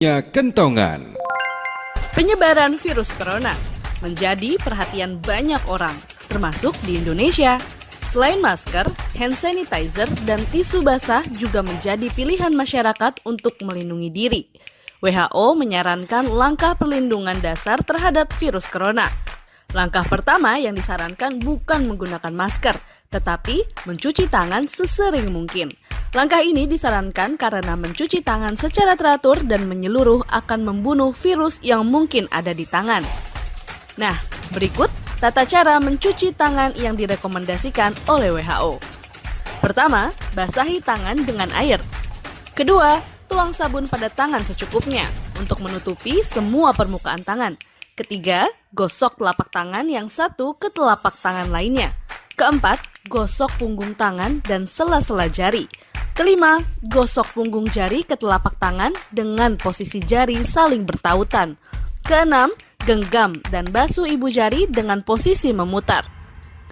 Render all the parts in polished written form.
Kentongan. Penyebaran virus corona menjadi perhatian banyak orang, termasuk di Indonesia. Selain masker, hand sanitizer, dan tisu basah juga menjadi pilihan masyarakat untuk melindungi diri. WHO menyarankan langkah perlindungan dasar terhadap virus corona. Langkah pertama yang disarankan bukan menggunakan masker, tetapi mencuci tangan sesering mungkin. Langkah ini disarankan karena mencuci tangan secara teratur dan menyeluruh akan membunuh virus yang mungkin ada di tangan. Nah, berikut tata cara mencuci tangan yang direkomendasikan oleh WHO. Pertama, basahi tangan dengan air. Kedua, tuang sabun pada tangan secukupnya untuk menutupi semua permukaan tangan. Ketiga, gosok telapak tangan yang satu ke telapak tangan lainnya. Keempat, gosok punggung tangan dan sela-sela jari. Kelima, gosok punggung jari ke telapak tangan dengan posisi jari saling bertautan. Keenam, genggam dan basuh ibu jari dengan posisi memutar.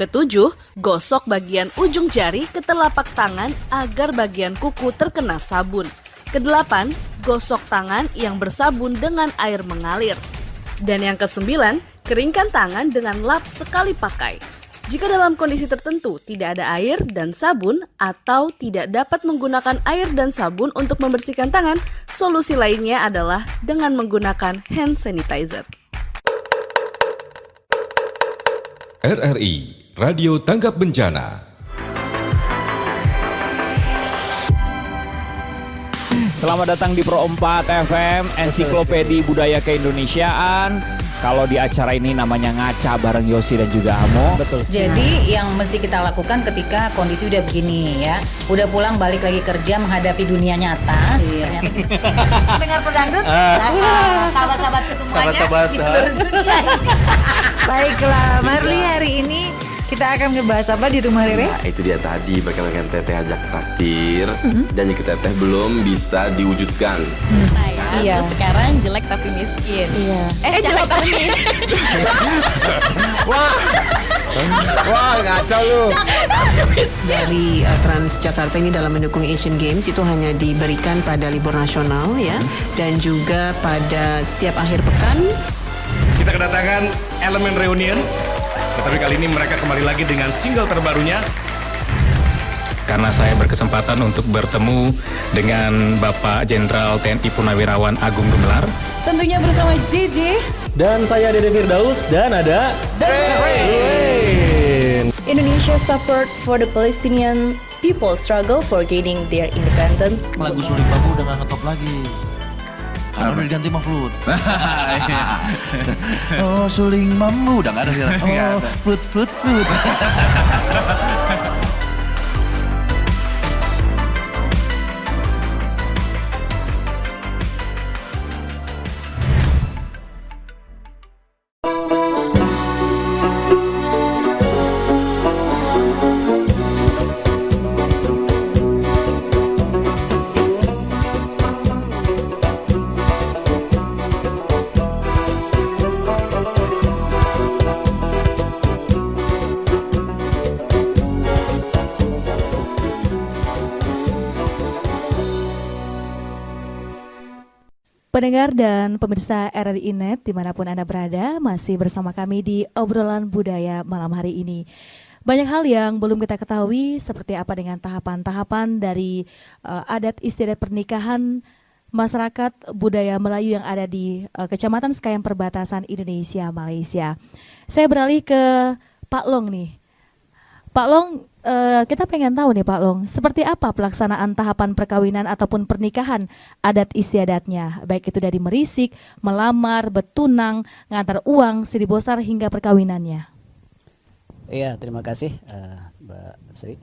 Ketujuh, gosok bagian ujung jari ke telapak tangan agar bagian kuku terkena sabun. Kedelapan, gosok tangan yang bersabun dengan air mengalir. Dan yang kesembilan, keringkan tangan dengan lap sekali pakai. Jika dalam kondisi tertentu tidak ada air dan sabun atau tidak dapat menggunakan air dan sabun untuk membersihkan tangan, solusi lainnya adalah dengan menggunakan hand sanitizer. RRI Radio Tanggap Bencana. Selamat datang di Pro 4 FM, Ensiklopedi Budaya Keindonesiaan. Kalau di acara ini namanya Ngaca bareng Yosi dan juga Amo. Betul. Jadi yang mesti kita lakukan ketika kondisi udah begini ya, udah pulang balik lagi kerja menghadapi dunia nyata. Ternyata kita dengar pedangdut, sahabat-sahabatku semuanya Sahabat-sahabat, di seluruh dunia. Baiklah, Marli, hari ini kita akan ngebahas apa di rumah Rere? Nah, itu dia tadi bagaimana teteh ajak traktir, janji ke teteh belum bisa diwujudkan. Iya. Terus sekarang jelek tapi miskin. Iya. Jelek tapi miskin. Wah, ngaco lu. Dari Transjakarta ini dalam mendukung Asian Games itu hanya diberikan pada libur nasional ya, dan juga pada setiap akhir pekan. Kita kedatangan elemen reunion, tetapi kali ini mereka kembali lagi dengan single terbarunya. Karena saya berkesempatan untuk bertemu dengan Bapak Jenderal TNI Purnawirawan Agung Gumelar. Tentunya bersama JJ. Dan saya Dede Firdaus dan ada Rain. Indonesia support for the Palestinian people struggle for gaining their independence. Lagu Suling Bambu udah gak ngetop lagi. Karena udah diganti sama flute. Oh, Suling Bambu udah gak ada sekarang. Oh, flute. Pendengar dan pemirsa RRI Net dimanapun Anda berada, masih bersama kami di obrolan budaya malam hari ini. Banyak hal yang belum kita ketahui seperti apa dengan tahapan-tahapan dari adat istiadat pernikahan masyarakat budaya Melayu yang ada di Kecamatan Sekayam Perbatasan Indonesia Malaysia. Saya beralih ke Pak Long nih. Pak Long, kita pengen tahu nih Pak Long, seperti apa pelaksanaan tahapan perkawinan ataupun pernikahan adat istiadatnya, baik itu dari merisik, melamar, betunang, ngantar uang, siribosar hingga perkawinannya. Iya, terima kasih Mbak Sri.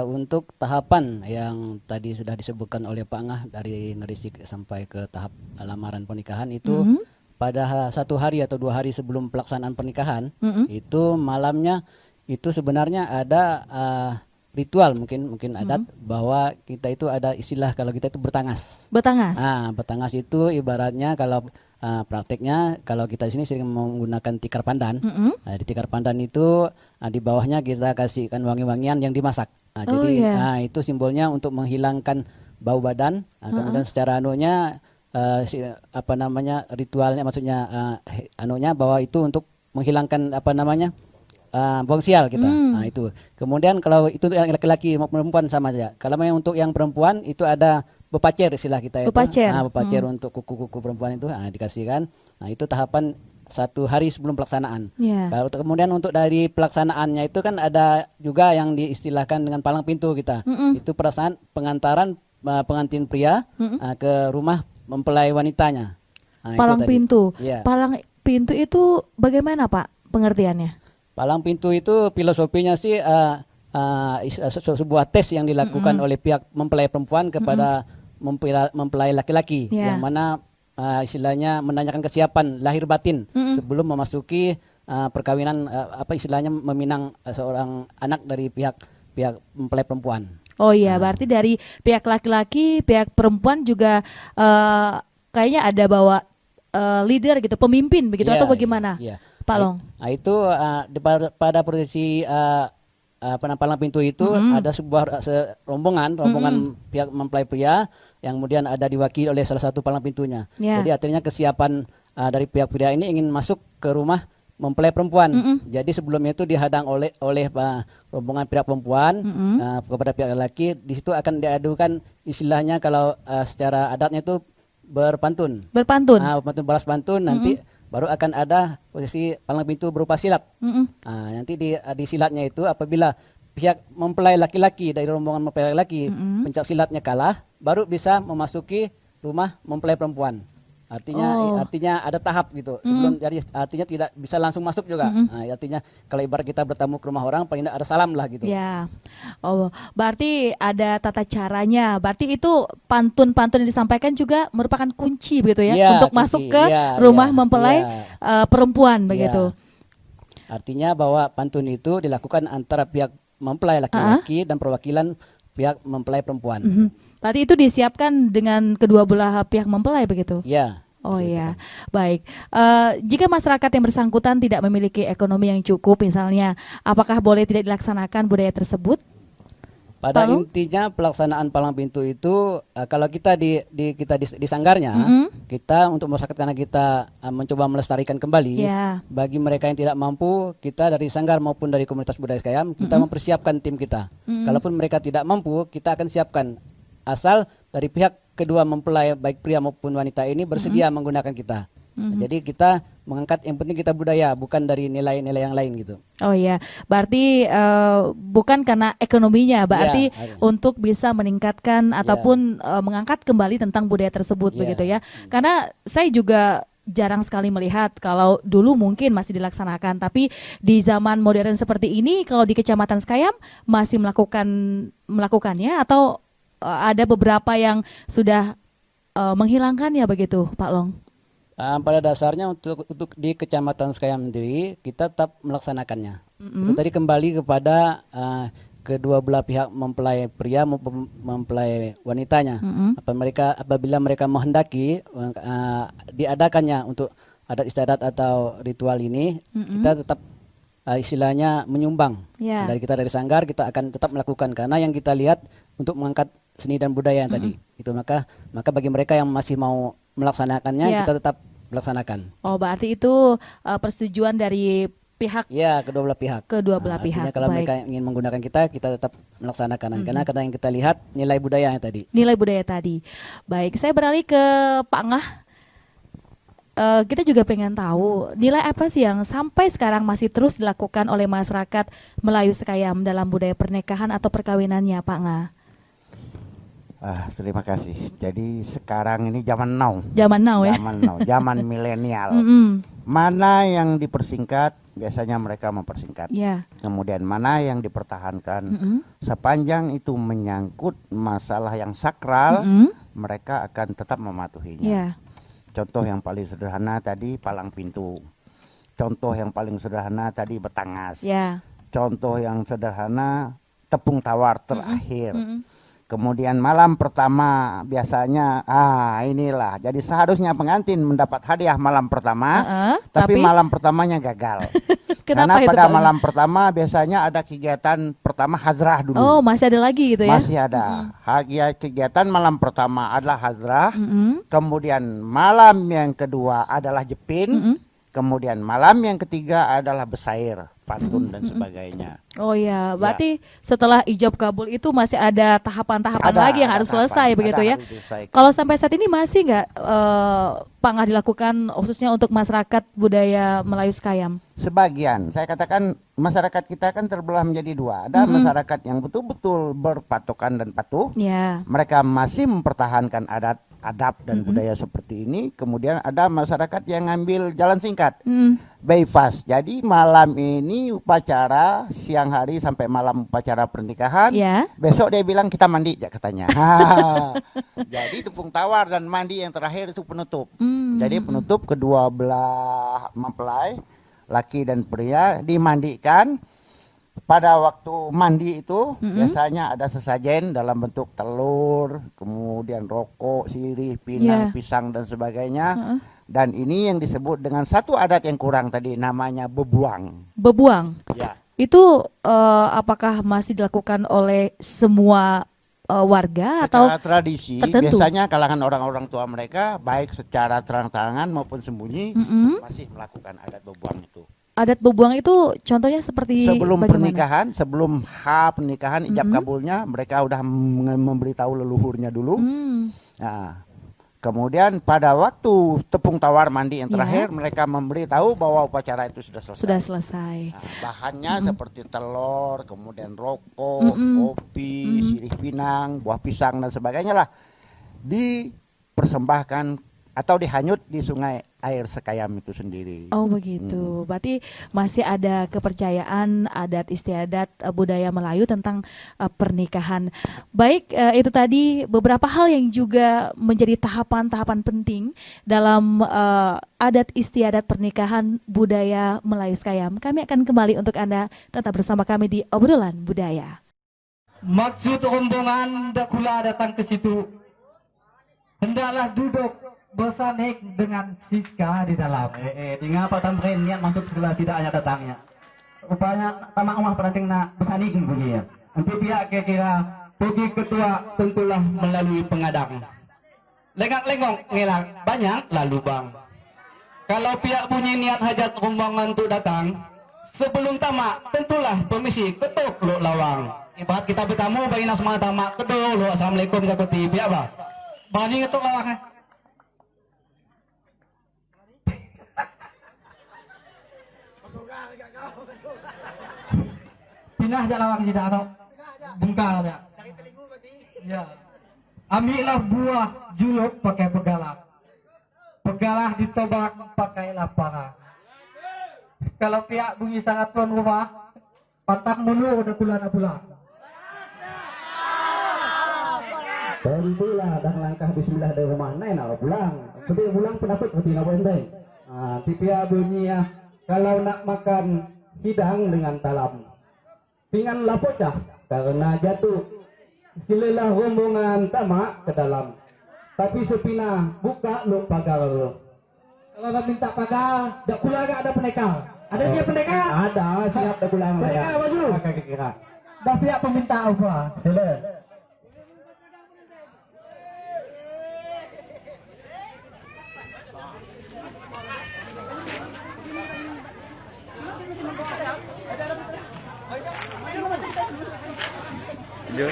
Untuk tahapan yang tadi sudah disebutkan oleh Pak Ngah dari ngerisik sampai ke tahap lamaran pernikahan itu pada 1 hari atau 2 hari sebelum pelaksanaan pernikahan, itu malamnya itu sebenarnya ada ritual mungkin adat bahwa kita itu ada istilah kalau kita itu bertangas. Bertangas. Bertangas itu ibaratnya kalau prakteknya kalau kita di sini sering menggunakan tikar pandan. Di tikar pandan itu di bawahnya kita kasihkan wangi-wangian yang dimasak. Jadi itu simbolnya untuk menghilangkan bau badan. Kemudian secara anunya ritualnya, maksudnya bahwa itu untuk menghilangkan buang sial kita. Nah, itu. Kemudian kalau itu untuk yang laki-laki maupun perempuan sama saja. Kalau yang untuk yang perempuan itu ada bepacer istilah kita itu. Bepacer untuk kuku-kuku perempuan itu dikasihkan. Nah, itu tahapan 1 hari sebelum pelaksanaan. Kalau kemudian untuk dari pelaksanaannya itu kan ada juga yang diistilahkan dengan palang pintu kita. Itu perasaan pengantaran pengantin pria ke rumah mempelai wanitanya. Nah, Palang pintu. Ya. Palang pintu itu bagaimana Pak pengertiannya? Palang pintu itu filosofinya sih sebuah tes yang dilakukan oleh pihak mempelai perempuan kepada mempelai laki-laki, yang mana istilahnya menanyakan kesiapan lahir batin sebelum memasuki perkawinan, istilahnya meminang seorang anak dari pihak mempelai perempuan. Oh iya, berarti dari pihak laki-laki, pihak perempuan juga kayaknya ada bawa leader gitu, pemimpin begitu atau bagaimana? Pak Long. Nah, itu pada posisi palang pintu itu ada sebuah rombongan pihak mempelai pria yang kemudian ada diwakili oleh salah satu palang pintunya. Jadi artinya kesiapan dari pihak pria ini ingin masuk ke rumah mempelai perempuan. Jadi sebelumnya itu dihadang oleh rombongan pihak perempuan kepada pihak laki. Di situ akan diadukan istilahnya kalau secara adatnya itu berpantun. Berpantun balas pantun nanti baru akan ada posisi palang pintu berupa silat. Nanti di silatnya itu apabila pihak mempelai laki-laki dari rombongan mempelai laki pencak silatnya kalah, baru bisa memasuki rumah mempelai perempuan. Artinya ada tahap gitu. Sebelum jadi artinya tidak bisa langsung masuk juga. Nah, artinya kalau ibarat kita bertamu ke rumah orang paling tidak ada salam lah gitu. Ya. Oh, berarti ada tata caranya. Berarti itu pantun-pantun yang disampaikan juga merupakan kunci begitu ya, untuk masuk ke rumah mempelai perempuan begitu. Artinya bahwa pantun itu dilakukan antara pihak mempelai laki-laki dan perwakilan pihak mempelai perempuan. Berarti itu disiapkan dengan kedua belah pihak mempelai begitu? Ya. Oh iya, baik. Jika masyarakat yang bersangkutan tidak memiliki ekonomi yang cukup misalnya, apakah boleh tidak dilaksanakan budaya tersebut? Pada intinya pelaksanaan palang pintu itu kalau kita di sanggarnya, kita untuk masyarakat karena kita mencoba melestarikan kembali. Bagi mereka yang tidak mampu, kita dari sanggar maupun dari komunitas budaya Sekayam, kita mempersiapkan tim kita. Kalaupun mereka tidak mampu, kita akan siapkan. Asal dari pihak kedua mempelai baik pria maupun wanita ini bersedia menggunakan kita. Jadi kita mengangkat yang penting kita budaya, bukan dari nilai-nilai yang lain gitu. Oh iya, berarti bukan karena ekonominya, berarti untuk bisa meningkatkan ataupun mengangkat kembali tentang budaya tersebut begitu ya. Karena saya juga jarang sekali melihat, kalau dulu mungkin masih dilaksanakan, tapi di zaman modern seperti ini kalau di Kecamatan Sekayam masih melakukannya atau ada beberapa yang sudah menghilangkannya begitu, Pak Long? Pada dasarnya untuk di Kecamatan Sekayam sendiri kita tetap melaksanakannya. Itu tadi kembali kepada kedua belah pihak mempelai pria maupun mempelai wanitanya. Apabila mereka menghendaki diadakannya untuk adat istiadat atau ritual ini, kita tetap istilahnya menyumbang. Dari kita dari sanggar kita akan tetap melakukan karena yang kita lihat untuk mengangkat seni dan budaya yang tadi. Itu maka bagi mereka yang masih mau melaksanakannya kita tetap melaksanakan. Oh, berarti itu persetujuan dari pihak kedua belah pihak. Artinya kalau mereka ingin menggunakan kita tetap melaksanakan karena yang kita lihat nilai budaya yang tadi. Nilai budaya tadi. Baik, saya beralih ke Pak Ngah. Kita juga pengen tahu nilai apa sih yang sampai sekarang masih terus dilakukan oleh masyarakat Melayu Sekayam dalam budaya pernikahan atau perkawinannya, Pak Ngah? Terima kasih. Jadi sekarang ini zaman now. Zaman now ya. Zaman milenial. Mana yang dipersingkat, biasanya mereka mempersingkat. Kemudian mana yang dipertahankan, sepanjang itu menyangkut masalah yang sakral, mereka akan tetap mematuhinya. Contoh yang paling sederhana tadi palang pintu. Contoh yang paling sederhana tadi betangas. Contoh yang sederhana tepung tawar terakhir. Kemudian malam pertama biasanya inilah. Jadi seharusnya pengantin mendapat hadiah malam pertama, tapi malam pertamanya gagal. Kenapa Karena itu, pada Pak? malam pertama biasanya ada kegiatan pertama hazrah dulu. Oh, masih ada lagi gitu ya? Masih ada. Kegiatan malam pertama adalah hazrah. Kemudian malam yang kedua adalah jepin. Kemudian malam yang ketiga adalah besair, pantun dan sebagainya. Oh ya, berarti setelah ijab kabul itu masih ada tahapan-tahapan lagi yang harus selesai begitu ya? Kalau sampai saat ini masih nggak Pangah dilakukan khususnya untuk masyarakat budaya Melayu Sekayam? Sebagian, saya katakan masyarakat kita kan terbelah menjadi dua. Ada masyarakat yang betul-betul berpatokan dan patuh. Mereka masih mempertahankan adab dan budaya seperti ini. Kemudian ada masyarakat yang ngambil jalan singkat, bypass. Jadi malam ini upacara, siang hari sampai malam upacara pernikahan. Besok dia bilang kita mandi, katanya. Jadi tepung tawar dan mandi yang terakhir itu penutup. Jadi penutup kedua belah mempelai, laki dan pria dimandikan. Pada waktu mandi itu biasanya ada sesajen dalam bentuk telur, kemudian rokok, sirih, pinang, pisang dan sebagainya. Dan ini yang disebut dengan satu adat yang kurang tadi, namanya bebuang. Bebuang? Ya. Itu apakah masih dilakukan oleh semua warga atau secara tradisi tertentu? Biasanya kalangan orang-orang tua mereka baik secara terang-terangan maupun sembunyi masih melakukan adat bebuang itu. Adat bebuang itu contohnya seperti sebelum bagaimana? pernikahan, sebelum pernikahan ijab kabulnya mereka udah memberitahu leluhurnya dulu. Nah, kemudian pada waktu tepung tawar mandi yang terakhir mereka memberitahu bahwa upacara itu sudah selesai. Sudah selesai. Nah, bahannya seperti telur, kemudian rokok, kopi, sirih pinang, buah pisang dan sebagainya lah dipersembahkan atau dihanyut di sungai air Sekayam itu sendiri. Oh begitu, berarti masih ada kepercayaan adat istiadat budaya Melayu tentang pernikahan. Baik, itu tadi beberapa hal yang juga menjadi tahapan-tahapan penting dalam adat istiadat pernikahan budaya Melayu Sekayam. Kami akan kembali untuk Anda tetap bersama kami di Obrolan Budaya. Maksud rombongan dakula datang ke situ, hendaklah duduk bersanik dengan Siska di dalam. Dengan Pak Tamrin niat masuk sebelah tidak hanya datangnya. Rupanya tamak rumah peranting nak bersanik bunyinya. Nanti pihak kira-kira pergi ketua tentulah melalui pengadang. Lengak-lengok ngelak banyak lalu bang. Kalau pihak bunyi niat hajat rombongan untuk datang, sebelum tamak tentulah permisi ketuk lo lawang. Ibarat kita bertamu bagi nak semua tamak ketuk lo assalamualaikum ke kuti pihak bah. Berani ketuk lawang. Pinah aja lawang tidak atau bungkal ya. Ya. Ambillah buah juluk pakai pegalah. Pegalah ditobak pakailah parang. Kalau pihak bunyi sangat tuan rumah, patah mulu udah pulang. Tentulah dan langkah bismillah dari rumah naik nak pulang. Sebelum pulang pendapat seperti nak boleh. Pihak bunyi ya, kalau nak makan hidang dengan talam. Pingan lapot dah karena jatuh. Silalah rombongan tamak ke dalam. Tapi sepina buka lu pagar lu. Kalau nak minta pagar, dak pula ada pendekar. Ada dia pendekar? Ada, siap dak pulang. Pendekar apa dulu? Kira-kira. Dah pihak peminta apa? Sila. Yo.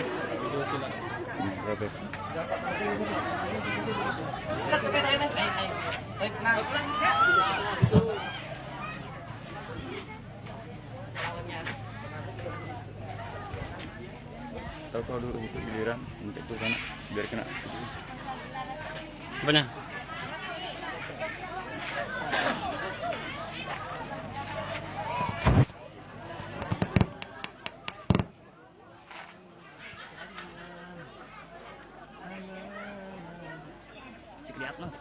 Tahu dulu untuk giliran untuk itu kan biar kena. Banyak. Lihat mas.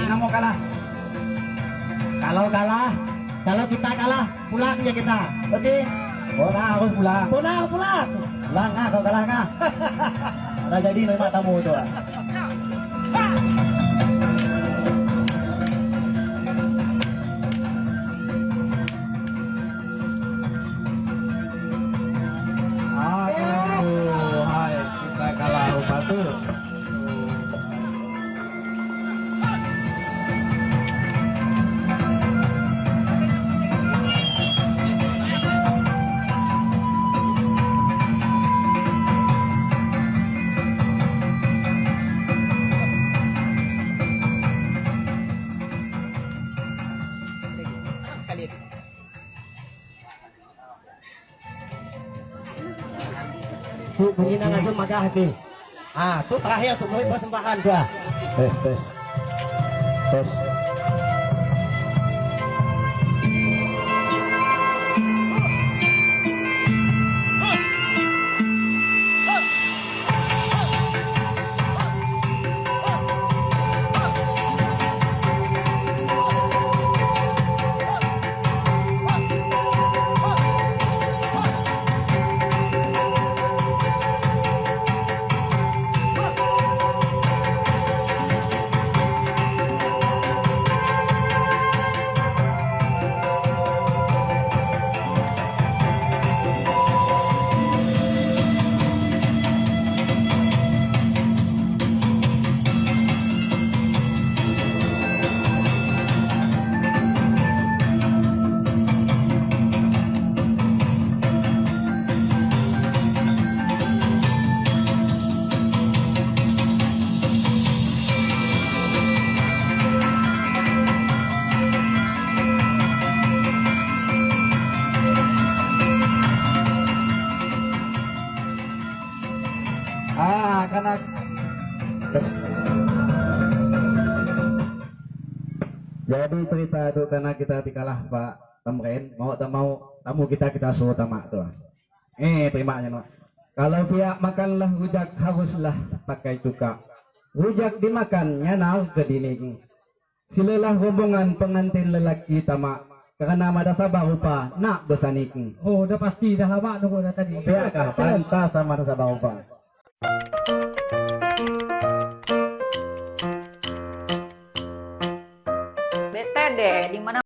Nggak mau kalah. Kalau kita kalah, pulang ya kita. Oke? Pulang harus pulang. Pulang. Pulang nggak, kalau kalah nggak. Udah jadi nerima tamu itu. Aduh, hai, kita kalah rupa tuh. Tuh menginang aja maka hati. Tuh terakhir untuk memberi persembahan dah. Tes. Karena jadi cerita itu karena kita dikalah Pak Tamrin, mau tak mau tamu kita suruh tamak tuh. Terimanya no. Kalau pihak makanlah rujak haruslah pakai cuka. Rujak dimakan nyanau ke dinding. Silalah rombongan pengantin lelaki tamak. Karena mada sabah rupa nak besanik. Oh, udah pasti dah lama nunggu dah tadi. Pihak pantas sama mada sabah rupa. Bete deh, di mana